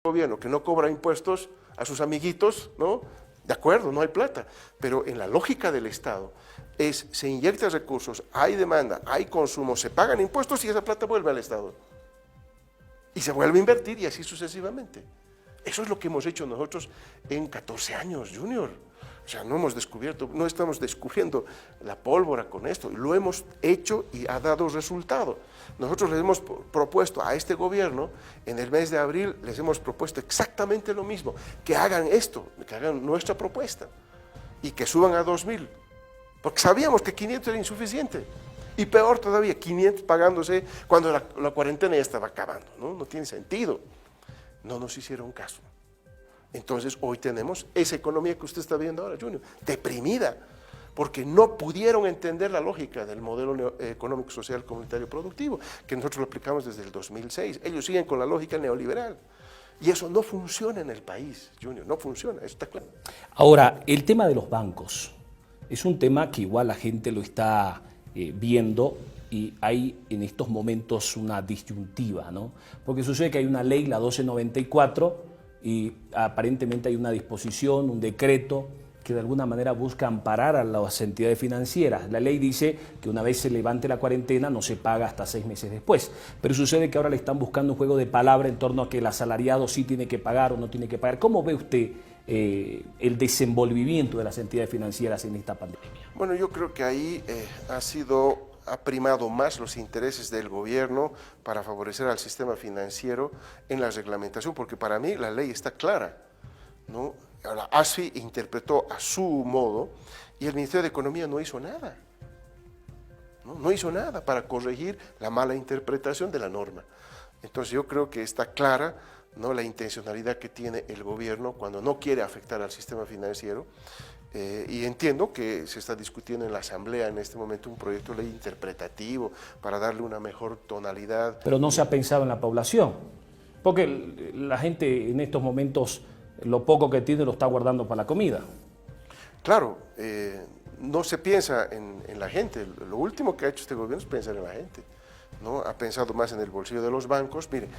gobierno que no cobra impuestos a sus amiguitos, ¿no? De acuerdo, no hay plata, pero en la lógica del Estado se inyectan recursos, hay demanda, hay consumo, se pagan impuestos y esa plata vuelve al Estado. Y se vuelve a invertir y así sucesivamente. Eso es lo que hemos hecho nosotros en 14 años, Junior. O sea, no estamos descubriendo la pólvora con esto, lo hemos hecho y ha dado resultado. Nosotros les hemos propuesto a este gobierno, en el mes de abril, les hemos propuesto exactamente lo mismo, que hagan esto, que hagan nuestra propuesta y que suban a 2.000, porque sabíamos que 500 era insuficiente. Y peor todavía, 500 pagándose cuando la cuarentena ya estaba acabando, ¿no? No tiene sentido. No nos hicieron caso. Entonces hoy tenemos esa economía que usted está viendo ahora, Junior, deprimida, porque no pudieron entender la lógica del modelo económico, social, comunitario, productivo, que nosotros lo aplicamos desde el 2006. Ellos siguen con la lógica neoliberal. Y eso no funciona en el país, Junior, no funciona, eso está claro. Ahora, el tema de los bancos es un tema que igual la gente lo está viendo y hay en estos momentos una disyuntiva, ¿no? Porque sucede que hay una ley, la 1294, y aparentemente hay una disposición, un decreto que de alguna manera busca amparar a las entidades financieras. La ley dice que una vez se levante la cuarentena no se paga hasta 6 meses después, pero sucede que ahora le están buscando un juego de palabra en torno a que el asalariado sí tiene que pagar o no tiene que pagar. ¿Cómo ve usted el desenvolvimiento de las entidades financieras en esta pandemia? Bueno, yo creo que ahí ha primado más los intereses del gobierno para favorecer al sistema financiero en la reglamentación, porque para mí la ley está clara, ¿no? La ASFI interpretó a su modo y el Ministerio de Economía no hizo nada, ¿no? No hizo nada para corregir la mala interpretación de la norma. Entonces yo creo que está clara, ¿no?, la intencionalidad que tiene el gobierno cuando no quiere afectar al sistema financiero. Y entiendo que se está discutiendo en la Asamblea en este momento un proyecto de ley interpretativo para darle una mejor tonalidad. Pero no se ha pensado en la población, porque la gente en estos momentos lo poco que tiene lo está guardando para la comida. Claro, no se piensa en la gente. Lo último que ha hecho este gobierno es pensar en la gente, ¿no? Ha pensado más en el bolsillo de los bancos. Mire,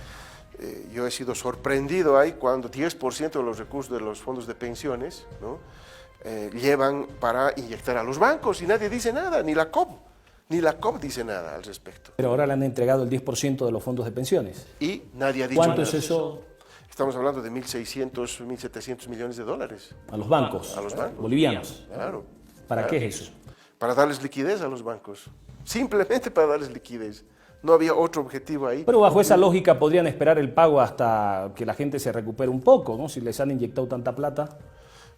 yo he sido sorprendido ahí cuando 10% de los recursos de los fondos de pensiones, ¿no?, llevan para inyectar a los bancos y nadie dice nada, ni la COP dice nada al respecto. Pero ahora le han entregado el 10% de los fondos de pensiones. Y nadie ha dicho nada. ¿Cuánto es eso? Estamos hablando de 1.600, 1.700 millones de dólares. A los bancos, a los bancos bolivianos. Claro. ¿Para claro. qué es eso? Para darles liquidez a los bancos. Simplemente para darles liquidez. No había otro objetivo ahí. Pero bajo esa lógica podrían esperar el pago hasta que la gente se recupere un poco, ¿no? Si les han inyectado tanta plata.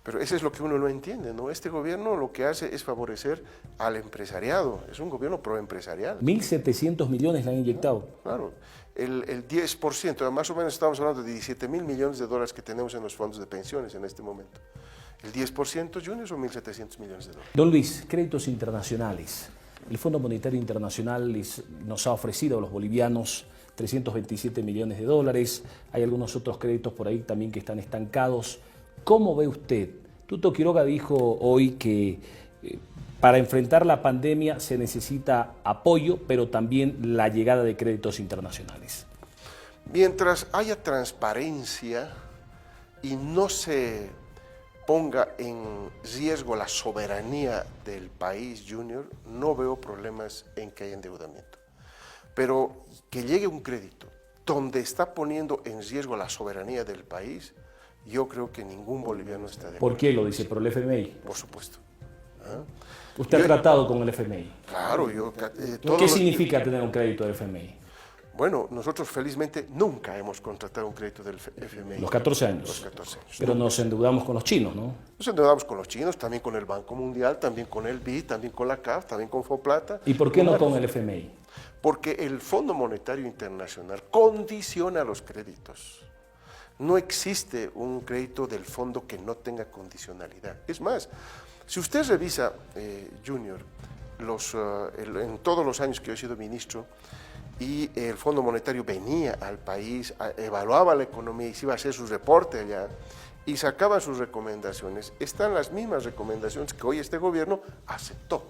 Pero eso es lo que uno no entiende, ¿no? Este gobierno lo que hace es favorecer al empresariado, es un gobierno proempresarial. 1.700 millones le han inyectado. Claro, el 10%, más o menos estamos hablando de 17.000 millones de dólares que tenemos en los fondos de pensiones en este momento. El 10%, Junior, son 1.700 millones de dólares. Don Luis, créditos internacionales. El Fondo Monetario Internacional nos ha ofrecido a los bolivianos 327 millones de dólares. Hay algunos otros créditos por ahí también que están estancados. ¿Cómo ve usted? Tuto Quiroga dijo hoy que para enfrentar la pandemia se necesita apoyo, pero también la llegada de créditos internacionales. Mientras haya transparencia y no se ponga en riesgo la soberanía del país, Junior, no veo problemas en que haya endeudamiento. Pero que llegue un crédito donde está poniendo en riesgo la soberanía del país, yo creo que ningún boliviano está de acuerdo. ¿Por qué lo dice? ¿Por el FMI? Por supuesto. ¿Ah? ¿Usted ha tratado con el FMI? Claro, ¿Qué significa tener un crédito del FMI? Bueno, nosotros felizmente nunca hemos contratado un crédito del FMI. Los 14 años. Los 14 años. Pero nos endeudamos con los chinos, ¿no? Nos endeudamos con los chinos, también con el Banco Mundial, también con el BID, también con la CAF, también con Foplata. ¿Y por qué no con el FMI? Porque el Fondo Monetario Internacional condiciona los créditos. No existe un crédito del fondo que no tenga condicionalidad. Es más, si usted revisa, Junior, en todos los años que yo he sido ministro, y el Fondo Monetario venía al país, evaluaba la economía y se iba a hacer su reporte allá, y sacaba sus recomendaciones, están las mismas recomendaciones que hoy este gobierno aceptó.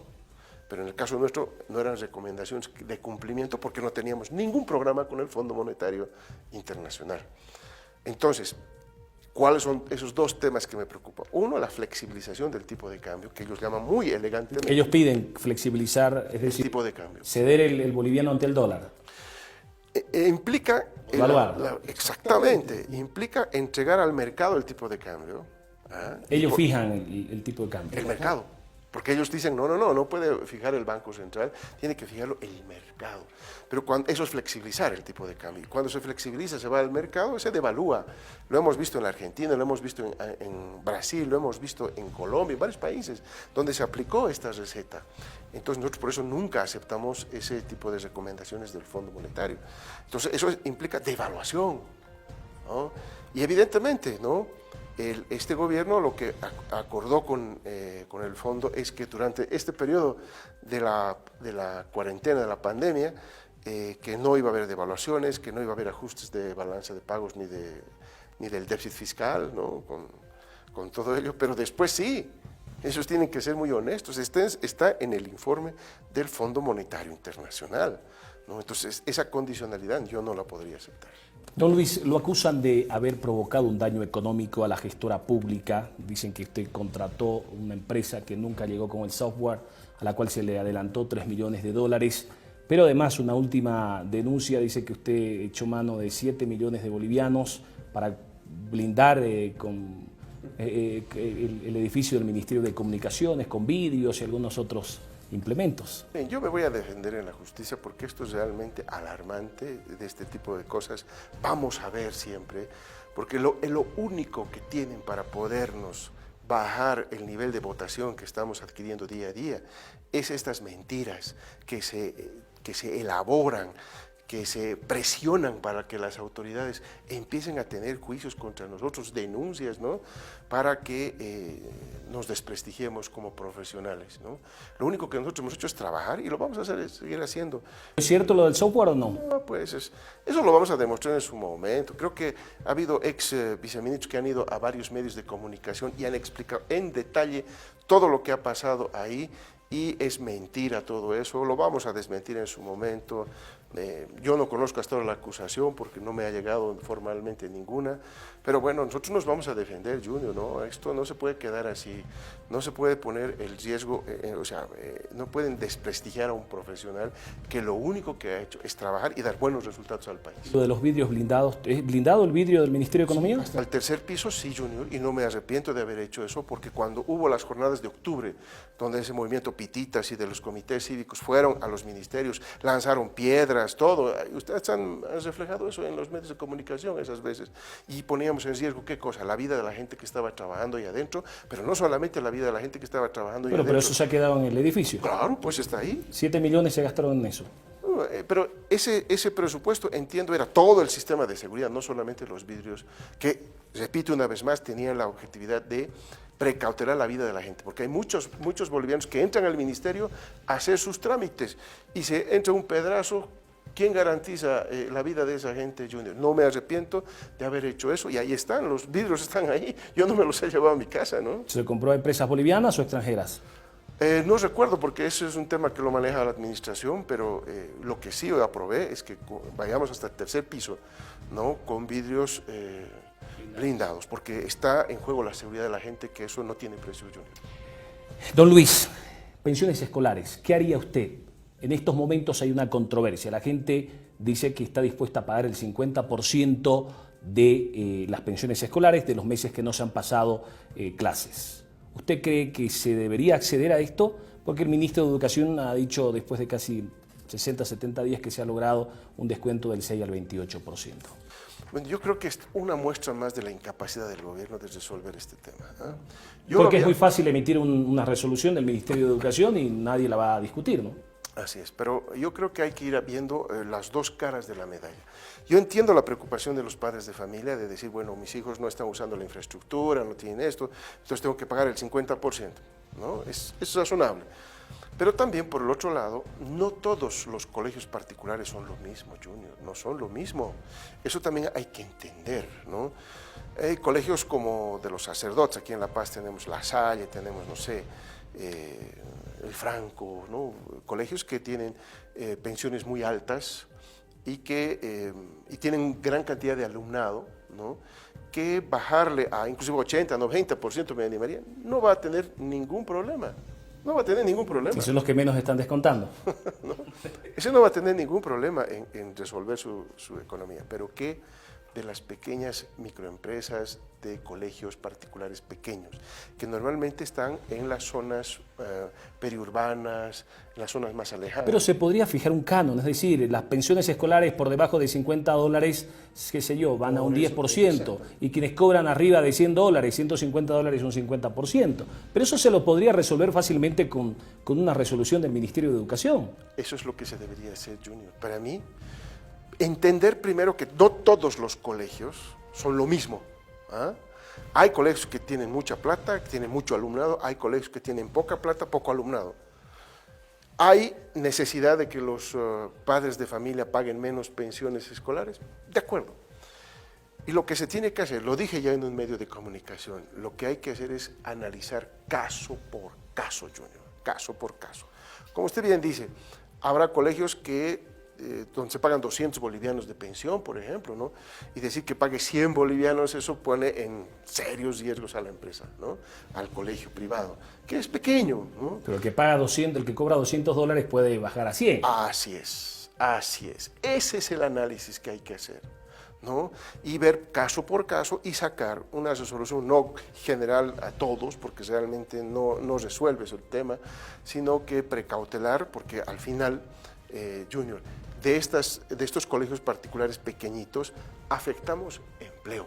Pero en el caso nuestro no eran recomendaciones de cumplimiento porque no teníamos ningún programa con el Fondo Monetario Internacional. Entonces, ¿cuáles son esos dos temas que me preocupan? Uno, la flexibilización del tipo de cambio, que ellos llaman muy elegantemente Ellos piden flexibilizar, es el decir, tipo de cambio. ceder el boliviano ante el dólar. Implica, Evaluar. exactamente, implica entregar al mercado el tipo de cambio. Ellos fijan el tipo de cambio. El mercado. Porque ellos dicen, no puede fijar el Banco Central, tiene que fijarlo el mercado. Pero eso es flexibilizar el tipo de cambio. Cuando se flexibiliza, se va al mercado, se devalúa. Lo hemos visto en la Argentina, lo hemos visto en Brasil, lo hemos visto en Colombia, en varios países donde se aplicó esta receta. Entonces nosotros por eso nunca aceptamos ese tipo de recomendaciones del Fondo Monetario. Entonces eso implica devaluación, ¿no? Y evidentemente, ¿no? Este gobierno lo que acordó con el fondo es que durante este periodo de la cuarentena, de la pandemia, que no iba a haber devaluaciones, que no iba a haber ajustes de balanza de pagos ni del déficit fiscal, ¿no? con todo ello, pero después sí, esos tienen que ser muy honestos, está en el informe del Fondo Monetario Internacional, ¿no? Entonces esa condicionalidad yo no la podría aceptar. Don Luis, lo acusan de haber provocado un daño económico a la gestora pública. Dicen que usted contrató una empresa que nunca llegó con el software, a la cual se le adelantó 3 millones de dólares. Pero además una última denuncia dice que usted echó mano de 7 millones de bolivianos para blindar el edificio del Ministerio de Comunicaciones con vídeos y algunos otros implementos. Bien, yo me voy a defender en la justicia porque esto es realmente alarmante de este tipo de cosas. Vamos a ver siempre, porque lo único que tienen para podernos bajar el nivel de votación que estamos adquiriendo día a día es estas mentiras que se elaboran, que se presionan para que las autoridades empiecen a tener juicios contra nosotros, denuncias, ¿no? Para que nos desprestigiemos como profesionales, ¿no? Lo único que nosotros hemos hecho es trabajar y lo vamos a seguir haciendo. ¿Es cierto lo del software o no? No, pues eso lo vamos a demostrar en su momento. Creo que ha habido ex viceministros que han ido a varios medios de comunicación y han explicado en detalle todo lo que ha pasado ahí. Y es mentira todo eso, lo vamos a desmentir en su momento. Yo no conozco hasta ahora la acusación porque no me ha llegado formalmente ninguna, pero bueno, nosotros nos vamos a defender, Junior, ¿no? Esto no se puede quedar así, no se puede poner el riesgo, no pueden desprestigiar a un profesional que lo único que ha hecho es trabajar y dar buenos resultados al país. Lo de los vidrios blindados, ¿es blindado el vidrio del Ministerio de Economía? Hasta el tercer piso sí, Junior, y no me arrepiento de haber hecho eso porque cuando hubo las jornadas de octubre, donde ese movimiento Pititas y de los comités cívicos fueron a los ministerios, lanzaron piedras, todo. Ustedes han reflejado eso en los medios de comunicación esas veces. Y poníamos en riesgo, ¿qué cosa? La vida de la gente que estaba trabajando ahí adentro, pero no solamente la vida de la gente que estaba trabajando ahí adentro. Pero eso se ha quedado en el edificio. Claro, pues está ahí. 7 millones se gastaron en eso. Pero ese presupuesto, entiendo, era todo el sistema de seguridad, no solamente los vidrios, que, repito una vez más, tenían la objetividad de precautelar la vida de la gente, porque hay muchos bolivianos que entran al ministerio a hacer sus trámites y se entra un pedazo. ¿Quién garantiza la vida de esa gente, Junior? No me arrepiento de haber hecho eso y ahí están, los vidrios están ahí, yo no me los he llevado a mi casa, ¿no? ¿Se compró a empresas bolivianas o extranjeras? No recuerdo porque ese es un tema que lo maneja la administración, pero lo que sí aprobé es que vayamos hasta el tercer piso, ¿no? Con vidrios blindados, porque está en juego la seguridad de la gente, que eso no tiene precio, Junior. Don Luis, pensiones escolares, ¿qué haría usted? En estos momentos hay una controversia. La gente dice que está dispuesta a pagar el 50% de las pensiones escolares de los meses que no se han pasado clases. ¿Usted cree que se debería acceder a esto? Porque el ministro de Educación ha dicho después de casi 60, 70 días que se ha logrado un descuento del 6 al 28%. Bueno, yo creo que es una muestra más de la incapacidad del gobierno de resolver este tema, ¿eh? Porque es muy fácil emitir una resolución del Ministerio de Educación y nadie la va a discutir, ¿no? Así es, pero yo creo que hay que ir viendo las dos caras de la medalla. Yo entiendo la preocupación de los padres de familia de decir, bueno, mis hijos no están usando la infraestructura, no tienen esto, entonces tengo que pagar el 50%, ¿no? Es razonable. Pero también, por el otro lado, no todos los colegios particulares son lo mismo, Junior, no son lo mismo. Eso también hay que entender, ¿no? Hay colegios como de los sacerdotes, aquí en La Paz tenemos La Salle, tenemos, no sé, el Franco, ¿no? Colegios que tienen pensiones muy altas y que y tienen gran cantidad de alumnado, ¿no?, que bajarle a inclusive 80, 90%, me animaría, no va a tener ningún problema. No va a tener ningún problema. Y son los que menos están descontando. ¿No? Ese no va a tener ningún problema en resolver su economía, pero que de las pequeñas microempresas de colegios particulares pequeños, que normalmente están en las zonas periurbanas, en las zonas más alejadas. Pero se podría fijar un canon, es decir, las pensiones escolares por debajo de $50, qué sé yo, van a un 10%, y quienes cobran arriba de $100, $150 un 50%. Pero eso se lo podría resolver fácilmente con una resolución del Ministerio de Educación. Eso es lo que se debería hacer, Junior. Para mí, entender primero que no todos los colegios son lo mismo. ¿Ah? Hay colegios que tienen mucha plata, que tienen mucho alumnado, hay colegios que tienen poca plata, poco alumnado. ¿Hay necesidad de que los padres de familia paguen menos pensiones escolares? De acuerdo. Y lo que se tiene que hacer, lo dije ya en un medio de comunicación, lo que hay que hacer es analizar caso por caso, Junior, caso por caso. Como usted bien dice, habrá colegios que donde se pagan 200 bolivianos de pensión, por ejemplo, ¿no? Y decir que pague 100 bolivianos, eso pone en serios riesgos a la empresa, ¿no?, al colegio privado, que es pequeño, ¿no? Pero el que paga 200, el que cobra $200 puede bajar a 100. Así es, así es. Ese es el análisis que hay que hacer, ¿no? Y ver caso por caso y sacar una resolución no general a todos, porque realmente no resuelve el tema, sino que precautelar, porque al final, Junior, de estos colegios particulares pequeñitos, afectamos empleo.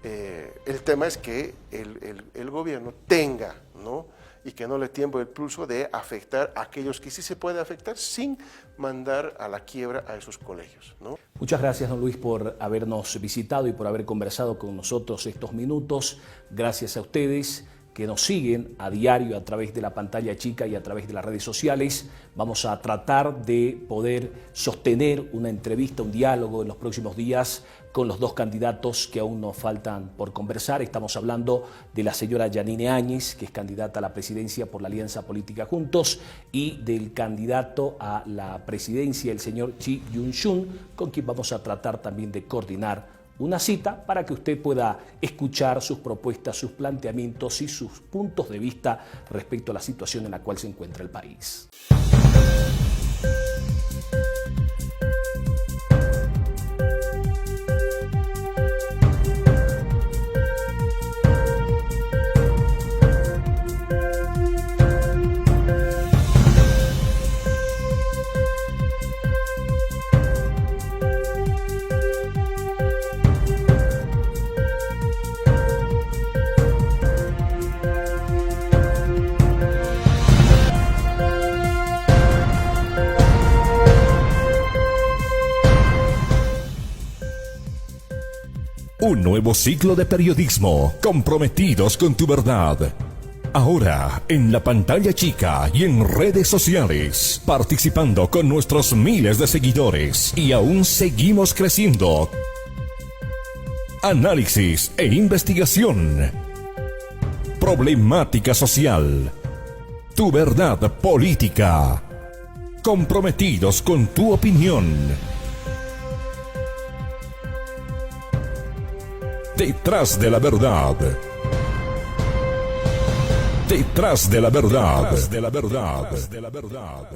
El tema es que el gobierno tenga, ¿no?, y que no le tiemble el pulso de afectar a aquellos que sí se puede afectar sin mandar a la quiebra a esos colegios, ¿no? Muchas gracias, don Luis, por habernos visitado y por haber conversado con nosotros estos minutos. Gracias a ustedes que nos siguen a diario a través de la pantalla chica y a través de las redes sociales. Vamos a tratar de poder sostener una entrevista, un diálogo en los próximos días con los dos candidatos que aún nos faltan por conversar. Estamos hablando de la señora Yanine Áñez, que es candidata a la presidencia por la Alianza Política Juntos, y del candidato a la presidencia, el señor Chi Yun-shun, con quien vamos a tratar también de coordinar una cita para que usted pueda escuchar sus propuestas, sus planteamientos y sus puntos de vista respecto a la situación en la cual se encuentra el país. Un nuevo ciclo de periodismo, comprometidos con tu verdad. Ahora en la pantalla chica y en redes sociales, participando con nuestros miles de seguidores, y aún seguimos creciendo. Análisis e investigación. Problemática social. Tu verdad política. Comprometidos con tu opinión. Detrás de la verdad. Detrás de la verdad. Detrás de la verdad.